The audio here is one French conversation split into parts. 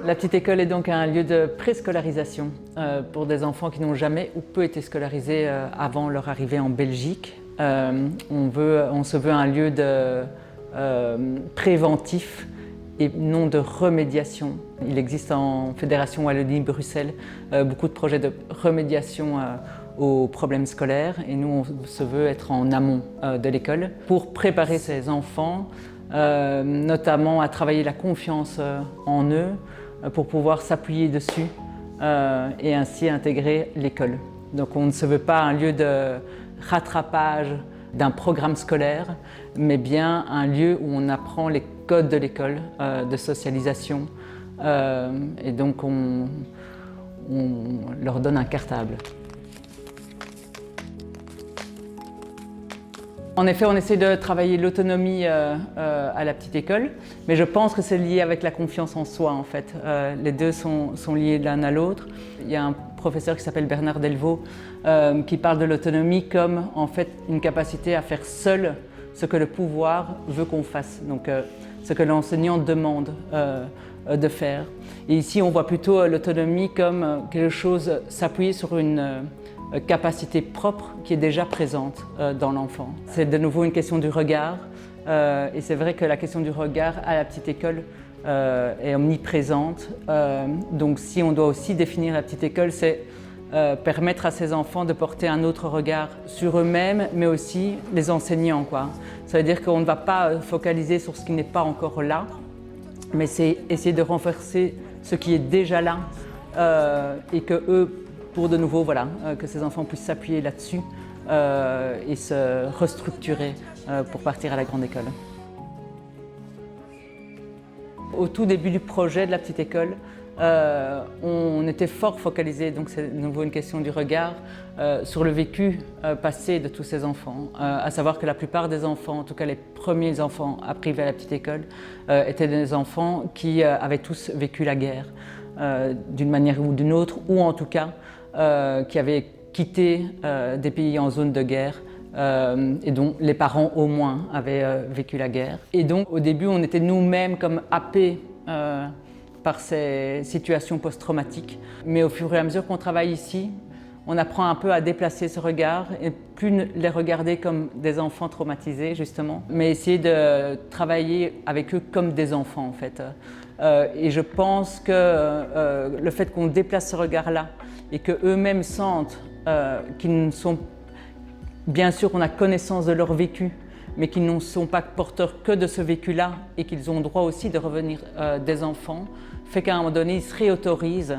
La petite école est donc un lieu de préscolarisation pour des enfants qui n'ont jamais ou peu été scolarisés avant leur arrivée en Belgique. On se veut un lieu de préventif et non de remédiation. Il existe en Fédération Wallonie-Bruxelles beaucoup de projets de remédiation aux problèmes scolaires et nous on se veut être en amont de l'école pour préparer ces enfants notamment à travailler la confiance en eux pour pouvoir s'appuyer dessus et ainsi intégrer l'école. Donc on ne se veut pas un lieu de rattrapage d'un programme scolaire, mais bien un lieu où on apprend les codes de l'école, de socialisation, et donc on leur donne un cartable. En effet, on essaie de travailler l'autonomie à la petite école, mais je pense que c'est lié avec la confiance en soi en fait. Les deux sont liés l'un à l'autre. Il y a un professeur qui s'appelle Bernard Delvaux qui parle de l'autonomie comme en fait une capacité à faire seul ce que le pouvoir veut qu'on fasse, donc ce que l'enseignant demande de faire. Et ici, on voit plutôt l'autonomie comme quelque chose, s'appuyer sur une capacité propre qui est déjà présente dans l'enfant. C'est de nouveau une question du regard et c'est vrai que la question du regard à la petite école est omniprésente. Donc si on doit aussi définir la petite école, c'est permettre à ces enfants de porter un autre regard sur eux-mêmes, mais aussi les enseignants, quoi. Ça veut dire qu'on ne va pas focaliser sur ce qui n'est pas encore là, mais c'est essayer de renforcer ce qui est déjà là et que eux, pour de nouveau, voilà, que ces enfants puissent s'appuyer là-dessus et se restructurer pour partir à la grande école. Au tout début du projet de la petite école, on était fort focalisé, donc c'est de nouveau une question du regard, sur le vécu passé de tous ces enfants. À savoir que la plupart des enfants, en tout cas les premiers enfants arrivés à la petite école, étaient des enfants qui avaient tous vécu la guerre d'une manière ou d'une autre, ou en tout cas qui avaient quitté des pays en zone de guerre et dont les parents au moins avaient vécu la guerre. Et donc au début on était nous-mêmes comme happés par ces situations post-traumatiques. Mais au fur et à mesure qu'on travaille ici, on apprend un peu à déplacer ce regard et plus les regarder comme des enfants traumatisés justement, mais essayer de travailler avec eux comme des enfants en fait. Et je pense que le fait qu'on déplace ce regard-là et qu'eux-mêmes sentent qu'ils ne sont, bien sûr qu'on a connaissance de leur vécu, mais qu'ils ne sont pas porteurs que de ce vécu-là et qu'ils ont droit aussi de revenir des enfants, fait qu'à un moment donné, ils se réautorisent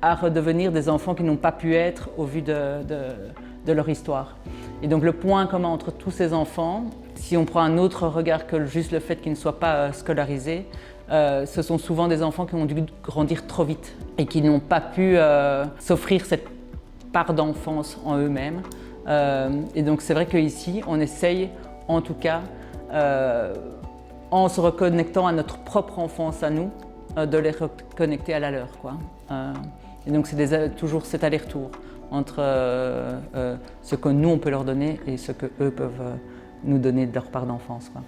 à redevenir des enfants qui n'ont pas pu être au vu de leur histoire. Et donc le point commun entre tous ces enfants, si on prend un autre regard que juste le fait qu'ils ne soient pas scolarisés, ce sont souvent des enfants qui ont dû grandir trop vite et qui n'ont pas pu s'offrir cette part d'enfance en eux-mêmes. Et donc c'est vrai qu'ici, on essaye, en tout cas, en se reconnectant à notre propre enfance à nous, de les reconnecter à la leur, quoi. Et donc c'est toujours cet aller-retour entre ce que nous on peut leur donner et ce que eux peuvent nous donner de leur part d'enfance, quoi.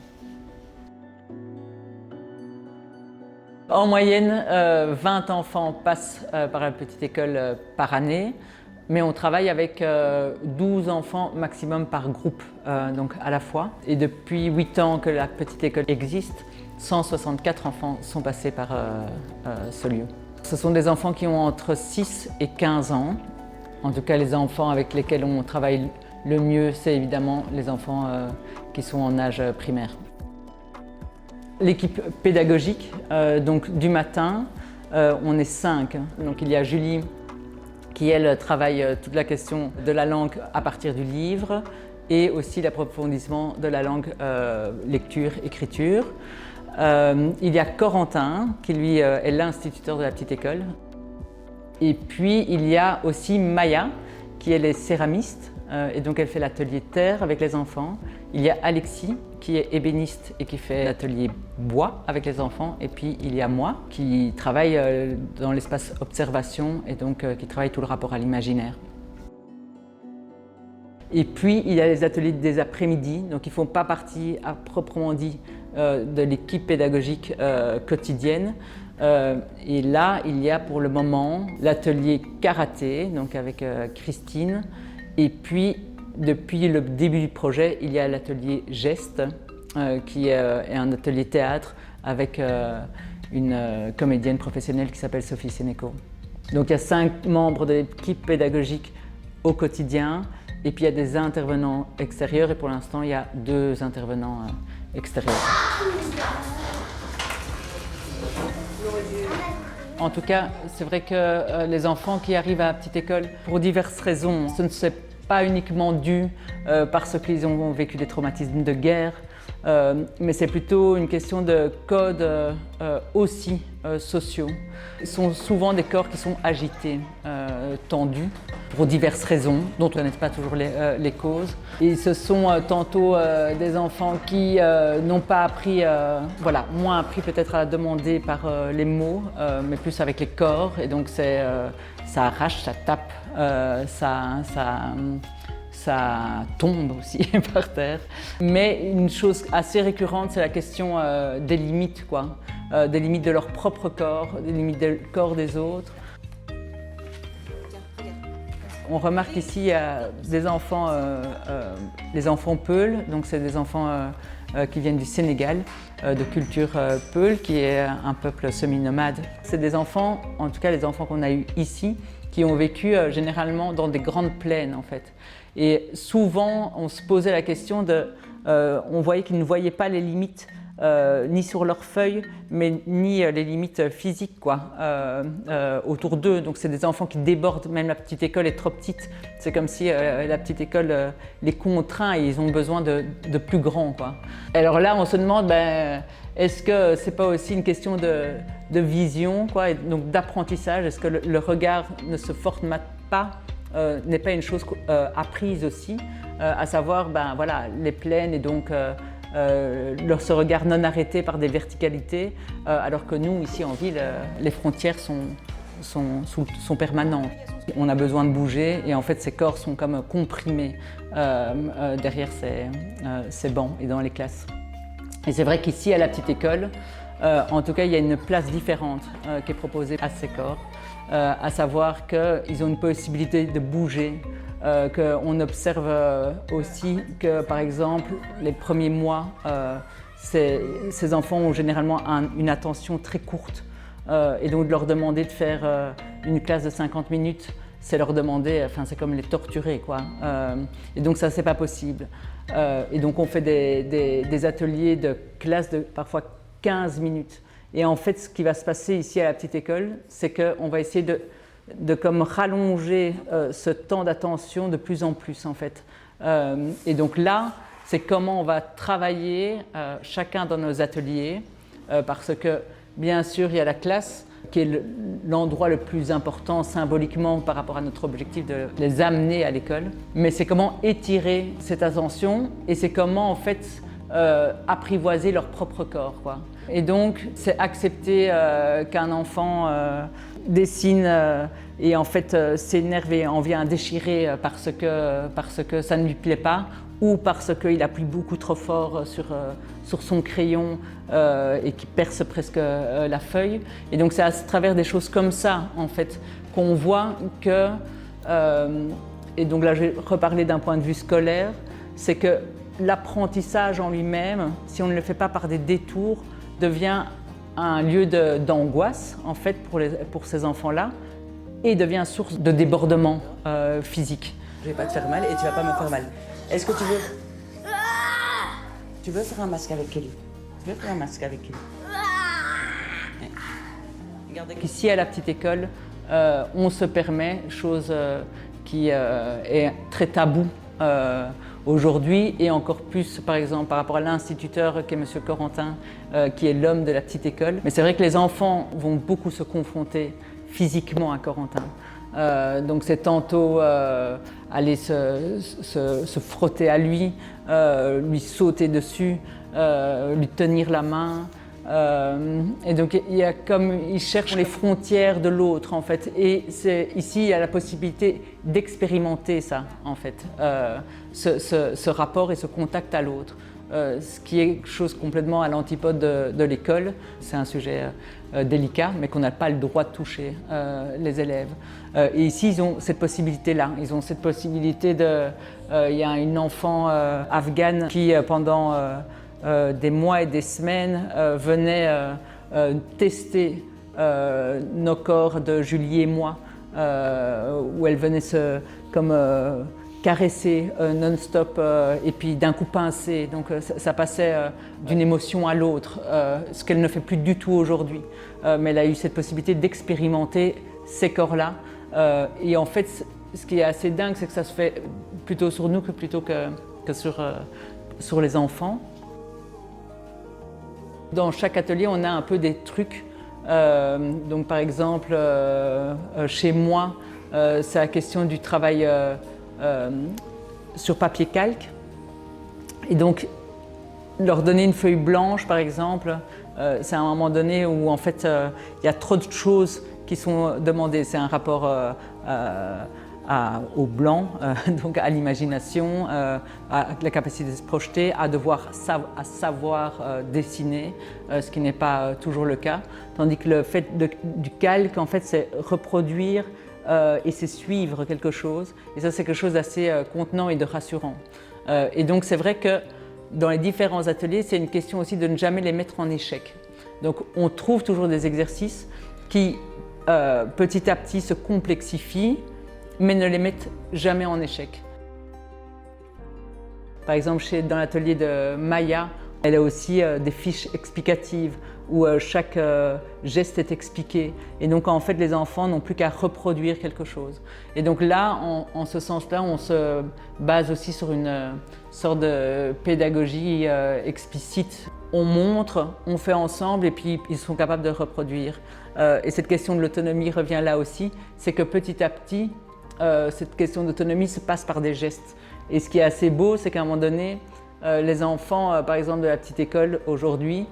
En moyenne, 20 enfants passent par la petite école par année, mais on travaille avec 12 enfants maximum par groupe, donc à la fois. Et depuis 8 ans que la petite école existe, 164 enfants sont passés par ce lieu. Ce sont des enfants qui ont entre 6 et 15 ans. En tout cas, les enfants avec lesquels on travaille le mieux, c'est évidemment les enfants qui sont en âge primaire. L'équipe pédagogique, donc du matin, on est 5. Donc il y a Julie qui, elle, travaille toute la question de la langue à partir du livre et aussi l'approfondissement de la langue lecture-écriture. Il y a Corentin qui, lui, est l'instituteur de la petite école. Et puis il y a aussi Maya qui, elle, est céramiste et donc elle fait l'atelier terre avec les enfants. Il y a Alexis qui est ébéniste et qui fait l'atelier bois avec les enfants. Et puis il y a moi qui travaille dans l'espace observation et donc qui travaille tout le rapport à l'imaginaire. Et puis il y a les ateliers des après-midi, donc ils ne font pas partie à proprement dit de l'équipe pédagogique quotidienne, Et là, il y a pour le moment l'atelier karaté, donc avec Christine. Et puis, depuis le début du projet, il y a l'atelier geste, qui est un atelier théâtre avec une comédienne professionnelle qui s'appelle Sophie Sénéco. Donc il y a 5 membres de l'équipe pédagogique au quotidien, et puis il y a des intervenants extérieurs, et pour l'instant il y a 2 intervenants extérieurs. En tout cas, c'est vrai que les enfants qui arrivent à la petite école, pour diverses raisons, ce ne c'est pas uniquement dû parce qu'ils ont vécu des traumatismes de guerre, mais c'est plutôt une question de codes aussi sociaux. Ce sont souvent des corps qui sont agités, tendus, pour diverses raisons, dont on ne connaît pas toujours les causes. Et ce sont tantôt des enfants qui n'ont pas appris, voilà, moins appris peut-être à demander par les mots, mais plus avec les corps. Et donc ça arrache, ça tape, ça tombe aussi par terre. Mais une chose assez récurrente, c'est la question des limites, quoi. Des limites de leur propre corps, des limites du corps des autres. On remarque ici il y a des enfants, les enfants Peul, donc c'est des enfants qui viennent du Sénégal, de culture Peul, qui est un peuple semi-nomade. C'est des enfants, en tout cas les enfants qu'on a eus ici, qui ont vécu généralement dans des grandes plaines en fait. Et souvent on se posait la question on voyait qu'ils ne voyaient pas les limites ni sur leurs feuilles, mais ni les limites physiques quoi, autour d'eux. Donc c'est des enfants qui débordent, même la petite école est trop petite. C'est comme si la petite école les contraint et ils ont besoin de plus grand, quoi. Alors là, on se demande, est-ce que c'est pas aussi une question de vision, quoi, et donc d'apprentissage? Est-ce que le regard ne se formate pas, n'est pas une chose apprise aussi, à savoir, voilà, les plaines et donc ce regard non arrêté par des verticalités, alors que nous, ici en ville, les frontières sont permanentes. On a besoin de bouger et en fait ces corps sont comme comprimés derrière ces bancs et dans les classes. Et c'est vrai qu'ici à la petite école, en tout cas il y a une place différente qui est proposée à ces corps, à savoir qu'ils ont une possibilité de bouger, qu'on observe aussi que par exemple les premiers mois, ces enfants ont généralement une attention très courte, et donc de leur demander de faire une classe de 50 minutes, c'est leur demander, enfin c'est comme les torturer quoi. Et donc ça c'est pas possible. Et donc on fait des ateliers de classe de parfois 15 minutes. Et en fait ce qui va se passer ici à la petite école, c'est qu'on va essayer de comme rallonger ce temps d'attention de plus en plus en fait. Et donc là, c'est comment on va travailler chacun dans nos ateliers, parce que bien sûr il y a la classe qui est l'endroit le plus important symboliquement par rapport à notre objectif de les amener à l'école, mais c'est comment étirer cette attention et c'est comment en fait apprivoiser leur propre corps, quoi. Et donc c'est accepter qu'un enfant dessine et en fait s'énerve et en vient à déchirer parce que ça ne lui plaît pas, ou parce qu'il appuie beaucoup trop fort sur son crayon et qui perce presque la feuille. Et donc c'est à travers des choses comme ça en fait qu'on voit que, et donc là je vais reparler d'un point de vue scolaire, c'est que l'apprentissage en lui-même, si on ne le fait pas par des détours, devient un lieu d'angoisse en fait pour ces enfants-là, et devient source de débordement physique. Je vais pas te faire mal et tu vas pas me faire mal. Est-ce que tu veux faire un masque avec Kelly? Tu veux faire un masque avec Kelly? Regardez qu'ici à la petite école, on se permet, chose qui est très tabou aujourd'hui, et encore plus par exemple par rapport à l'instituteur qui est M. Corentin, qui est l'homme de la petite école. Mais c'est vrai que les enfants vont beaucoup se confronter physiquement à Corentin. Donc c'est tantôt aller se frotter à lui sauter dessus, lui tenir la main. Et donc il cherche les frontières de l'autre en fait. Et ici il y a la possibilité d'expérimenter ça en fait, ce rapport et ce contact à l'autre. ce qui est quelque chose complètement à l'antipode de l'école. C'est un sujet délicat, mais qu'on n'a pas le droit de toucher les élèves. Et ici, ils ont cette possibilité-là. Ils ont cette possibilité de... Il y a une enfant afghane qui, pendant des mois et des semaines, venait tester nos corps de Julie et moi, où elle venait caresser non-stop et puis d'un coup pincer. Donc ça passait d'une émotion à l'autre, ce qu'elle ne fait plus du tout aujourd'hui. Mais elle a eu cette possibilité d'expérimenter ces corps-là. Et en fait, ce qui est assez dingue, c'est que ça se fait plutôt sur nous plutôt que sur les enfants. Dans chaque atelier, on a un peu des trucs. Donc par exemple, chez moi, c'est la question du travail sur papier calque. Et donc, leur donner une feuille blanche, par exemple, c'est à un moment donné où en fait, il y a trop de choses qui sont demandées. C'est un rapport au blanc, donc à l'imagination, à la capacité de se projeter, à savoir dessiner, ce qui n'est pas toujours le cas. Tandis que le fait du calque, en fait, c'est reproduire et c'est suivre quelque chose. Et ça, c'est quelque chose d'assez contenant et de rassurant. Et donc, c'est vrai que dans les différents ateliers, c'est une question aussi de ne jamais les mettre en échec. Donc, on trouve toujours des exercices qui, petit à petit, se complexifient, mais ne les mettent jamais en échec. Par exemple, dans l'atelier de Maya, elle a aussi des fiches explicatives où chaque geste est expliqué. Et donc, en fait, les enfants n'ont plus qu'à reproduire quelque chose. Et donc là, en ce sens-là, on se base aussi sur une sorte de pédagogie explicite. On montre, on fait ensemble et puis ils sont capables de reproduire. Et cette question de l'autonomie revient là aussi, c'est que petit à petit, cette question d'autonomie se passe par des gestes. Et ce qui est assez beau, c'est qu'à un moment donné, les enfants, par exemple de la petite école aujourd'hui,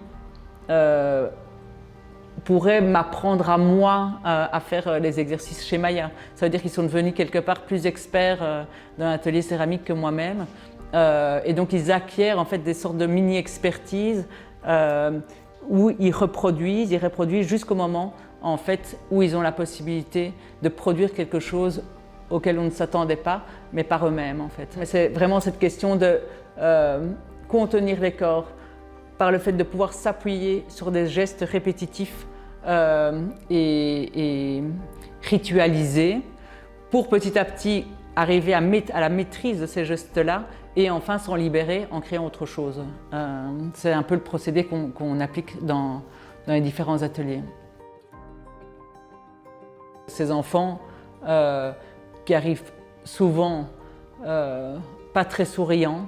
pourraient m'apprendre à moi à faire les exercices chez Maya. Ça veut dire qu'ils sont devenus quelque part plus experts dans l'atelier céramique que moi-même. Et donc ils acquièrent en fait des sortes de mini-expertises où ils reproduisent jusqu'au moment en fait, où ils ont la possibilité de produire quelque chose auquel on ne s'attendait pas, mais par eux-mêmes en fait. Mais c'est vraiment cette question de contenir les corps par le fait de pouvoir s'appuyer sur des gestes répétitifs et ritualisés pour petit à petit arriver à la maîtrise de ces gestes-là et enfin s'en libérer en créant autre chose. C'est un peu le procédé qu'on applique dans les différents ateliers. Ces enfants qui arrivent souvent pas très souriants,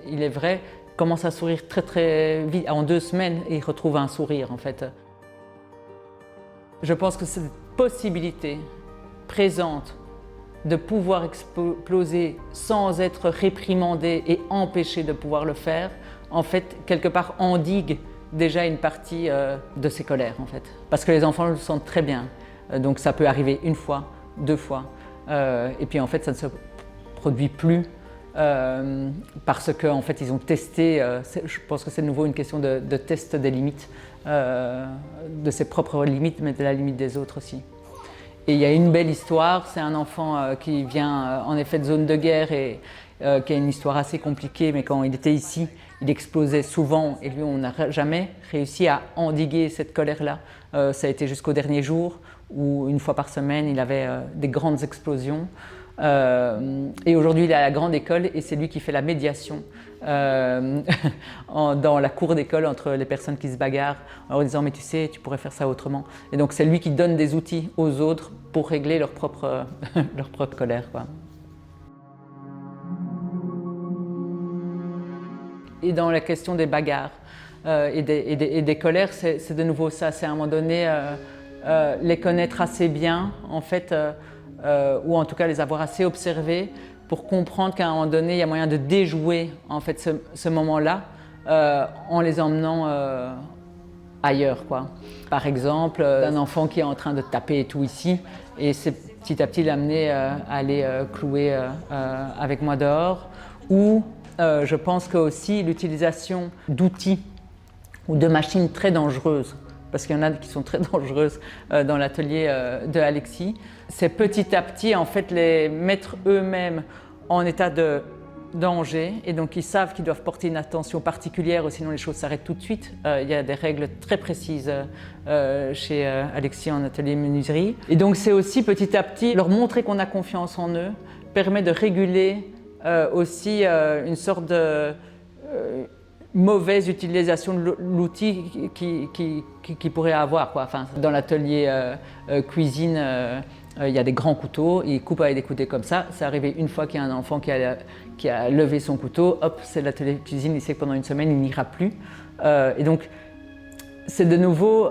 il est vrai, commencent à sourire très très vite. En 2 semaines, ils retrouvent un sourire en fait. Je pense que cette possibilité présente de pouvoir exploser sans être réprimandé et empêché de pouvoir le faire, en fait, quelque part endigue déjà une partie de ces colères en fait. Parce que les enfants le sentent très bien. Donc ça peut arriver 1 fois, 2 fois. Et puis en fait, ça ne se produit plus parce qu'en fait, ils ont testé. Je pense que c'est de nouveau une question de test des limites, de ses propres limites, mais de la limite des autres aussi. Et il y a une belle histoire, c'est un enfant qui vient en effet de zone de guerre et qui a une histoire assez compliquée, mais quand il était ici, il explosait souvent et lui, on n'a jamais réussi à endiguer cette colère-là. Ça a été jusqu'au dernier jour où 1 fois par semaine, il avait des grandes explosions. Et aujourd'hui, il est à la grande école et c'est lui qui fait la médiation dans la cour d'école entre les personnes qui se bagarrent en leur disant « mais tu sais, tu pourrais faire ça autrement ». Et donc c'est lui qui donne des outils aux autres pour régler leur propre colère, quoi. Et dans la question des bagarres et des colères, c'est de nouveau ça, c'est à un moment donné les connaître assez bien en fait, ou en tout cas les avoir assez observés pour comprendre qu'à un moment donné, il y a moyen de déjouer en fait ce moment-là en les emmenant ailleurs, quoi. Par exemple, un enfant qui est en train de taper et tout ici, et c'est petit à petit l'amener à aller clouer avec moi dehors, ou je pense que aussi l'utilisation d'outils ou de machines très dangereuses, parce qu'il y en a qui sont très dangereuses dans l'atelier de Alexis, c'est petit à petit en fait les mettre eux-mêmes en état de danger, et donc ils savent qu'ils doivent porter une attention particulière, sinon les choses s'arrêtent tout de suite. Il y a des règles très précises chez Alexis en atelier menuiserie. Et donc c'est aussi petit à petit leur montrer qu'on a confiance en eux, permet de réguler aussi une sorte de mauvaise utilisation de l'outil qu'ils pourraient avoir, quoi. Enfin, dans l'atelier cuisine, il y a des grands couteaux, ils coupent avec des couteaux comme ça. C'est arrivé une fois qu'il y a un enfant qui a levé son couteau, hop, c'est l'atelier cuisine, il sait que pendant une semaine, il n'ira plus. Et donc, c'est de nouveau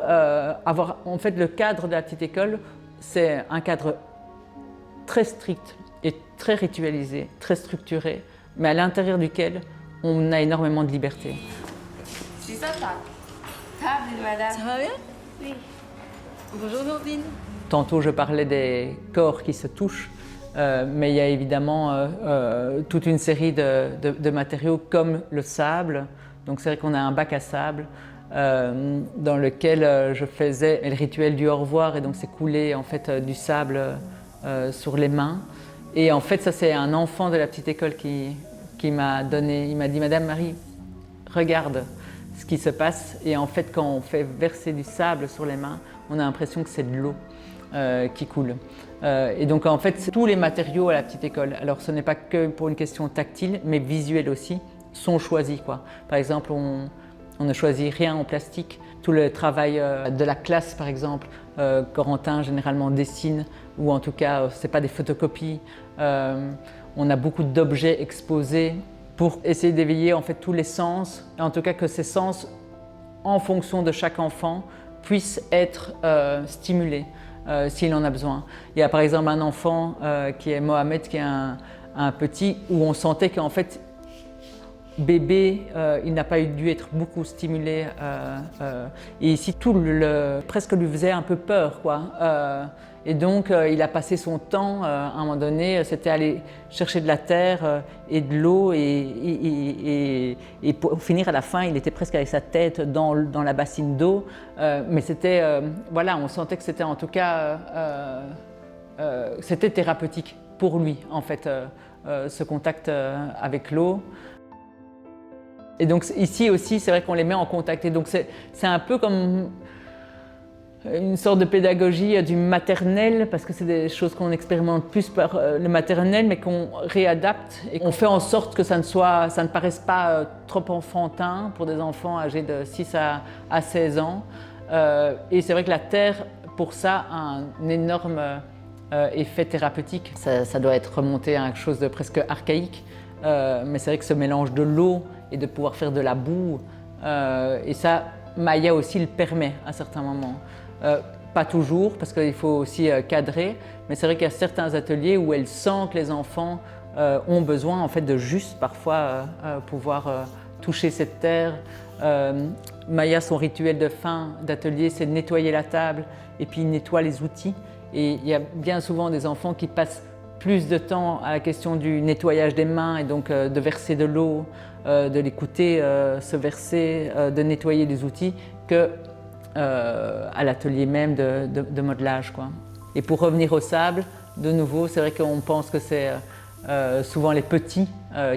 avoir, en fait, le cadre de la petite école, c'est un cadre très strict et très ritualisé, très structuré, mais à l'intérieur duquel on a énormément de liberté. C'est ça, table, madame. Ça va bien? Oui. Bonjour Nordine. Tantôt, je parlais des corps qui se touchent, mais il y a évidemment toute une série de matériaux comme le sable. Donc c'est vrai qu'on a un bac à sable dans lequel je faisais le rituel du au revoir, et donc c'est couler en fait du sable sur les mains. Et en fait, ça c'est un enfant de la petite école qui m'a donné, il m'a dit « Madame Marie, regarde ce qui se passe ». Et en fait, quand on fait verser du sable sur les mains, on a l'impression que c'est de l'eau qui coule. Et donc en fait, tous les matériaux à la petite école, alors ce n'est pas que pour une question tactile, mais visuelle aussi, sont choisis, quoi. Par exemple, on ne choisit rien en plastique. Tout le travail de la classe, par exemple, Corentin généralement dessine, ou en tout cas, ce n'est pas des photocopies. On a beaucoup d'objets exposés pour essayer d'éveiller en fait tous les sens, et en tout cas que ces sens, en fonction de chaque enfant, puissent être stimulés s'il en a besoin. Il y a par exemple un enfant qui est Mohamed, qui est un petit, où on sentait qu'en fait, bébé, il n'a pas dû être beaucoup stimulé. Et ici, presque lui faisait un peu peur, quoi. Et donc, il a passé son temps, à un moment donné, c'était aller chercher de la terre et de l'eau, et pour finir, à la fin, il était presque avec sa tête dans la bassine d'eau. Mais c'était, voilà, on sentait que c'était en tout cas, c'était thérapeutique pour lui, en fait, ce contact avec l'eau. Et donc ici aussi, c'est vrai qu'on les met en contact. Et donc c'est un peu comme une sorte de pédagogie du maternel, parce que c'est des choses qu'on expérimente plus par le maternel, mais qu'on réadapte et qu'on fait en sorte que ça ne paraisse pas trop enfantin pour des enfants âgés de 6 à 16 ans. Et c'est vrai que la terre, pour ça, a un énorme effet thérapeutique. Ça doit être remonté à quelque chose de presque archaïque, mais c'est vrai que ce mélange de l'eau et de pouvoir faire de la boue, et ça, Maya aussi le permet à certains moments. Pas toujours, parce qu'il faut aussi cadrer, mais c'est vrai qu'il y a certains ateliers où elle sent que les enfants ont besoin en fait de juste parfois pouvoir toucher cette terre. Maya, son rituel de fin d'atelier, c'est de nettoyer la table et puis nettoie les outils. Et il y a bien souvent des enfants qui passent plus de temps à la question du nettoyage des mains, et donc de verser de l'eau, de l'écouter se verser, de nettoyer les outils, que à l'atelier même de modelage, quoi. Et pour revenir au sable, de nouveau, c'est vrai qu'on pense que c'est souvent les petits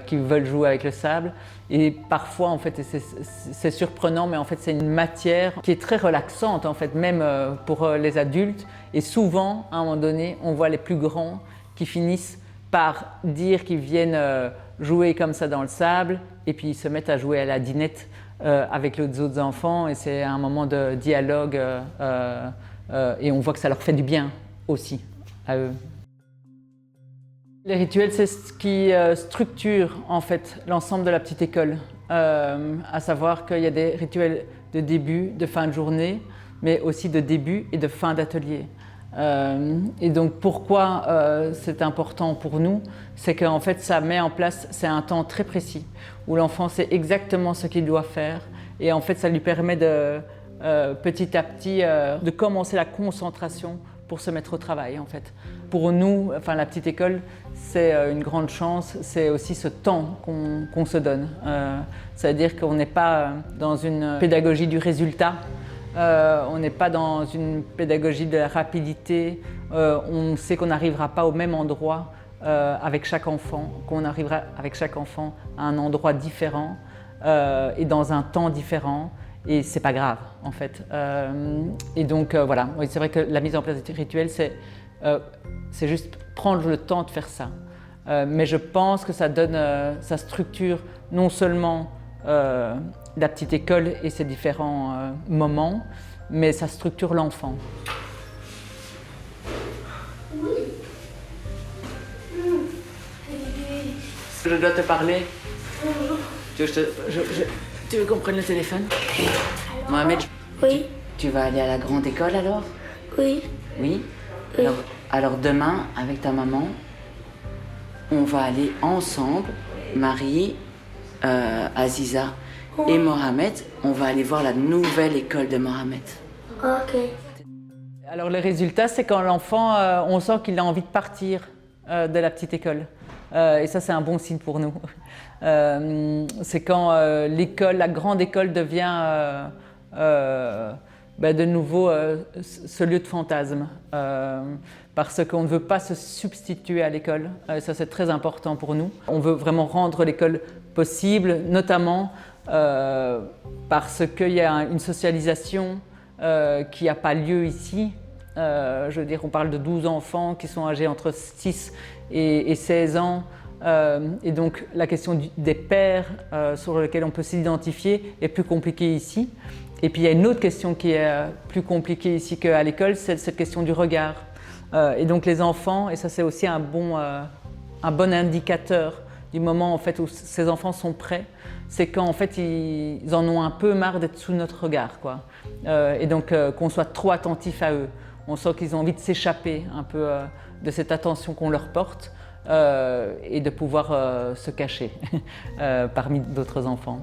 qui veulent jouer avec le sable. Et parfois, en fait, c'est surprenant, mais en fait, c'est une matière qui est très relaxante, en fait, même pour les adultes. Et souvent, à un moment donné, on voit les plus grands qui finissent par dire qu'ils viennent jouer comme ça dans le sable, et puis ils se mettent à jouer à la dinette avec les autres enfants, et c'est un moment de dialogue, et on voit que ça leur fait du bien aussi à eux. Les rituels, c'est ce qui structure en fait l'ensemble de la petite école, à savoir qu'il y a des rituels de début, de fin de journée, mais aussi de début et de fin d'atelier. Et donc pourquoi c'est important pour nous, c'est qu'en fait ça met en place, c'est un temps très précis où l'enfant sait exactement ce qu'il doit faire, et en fait ça lui permet de petit à petit de commencer la concentration pour se mettre au travail en fait. Pour nous, enfin, la petite école, c'est une grande chance, c'est aussi ce temps qu'on se donne. C'est-à-dire qu'on n'est pas dans une pédagogie du résultat, on n'est pas dans une pédagogie de la rapidité, on sait qu'on n'arrivera pas au même endroit avec chaque enfant, qu'on arrivera avec chaque enfant à un endroit différent et dans un temps différent. Et c'est pas grave en fait. Et donc voilà, oui, c'est vrai que la mise en place des rituels, c'est juste prendre le temps de faire ça. Mais je pense que ça donne, ça structure non seulement la petite école et ses différents moments, mais ça structure l'enfant. Je dois te parler. Tu veux qu'on prenne le téléphone? Mohamed, Oui, tu vas aller à la grande école alors? oui, Oui. Alors demain, avec ta maman, on va aller ensemble, Marie, Aziza et Mohamed, on va aller voir la nouvelle école de Mohamed. ok. Alors le résultat, c'est quand l'enfant, on sent qu'il a envie de partir de la petite école. Et ça, c'est un bon signe pour nous. C'est quand l'école, la grande école devient de nouveau ce lieu de fantasme. Parce qu'on ne veut pas se substituer à l'école. Ça, c'est très important pour nous. On veut vraiment rendre l'école possible, notamment parce qu'il y a une socialisation qui n'a pas lieu ici. Je veux dire, on parle de 12 enfants qui sont âgés entre 6 et 16 ans. Et donc la question des pairs sur lesquels on peut s'identifier est plus compliquée ici. Et puis il y a une autre question qui est plus compliquée ici qu'à l'école, c'est cette question du regard. Et donc les enfants, et ça c'est aussi un bon indicateur du moment en fait, où ces enfants sont prêts, c'est quand en fait ils en ont un peu marre d'être sous notre regard, quoi. Et donc qu'on soit trop attentif à eux. On sent qu'ils ont envie de s'échapper un peu de cette attention qu'on leur porte et de pouvoir se cacher parmi d'autres enfants.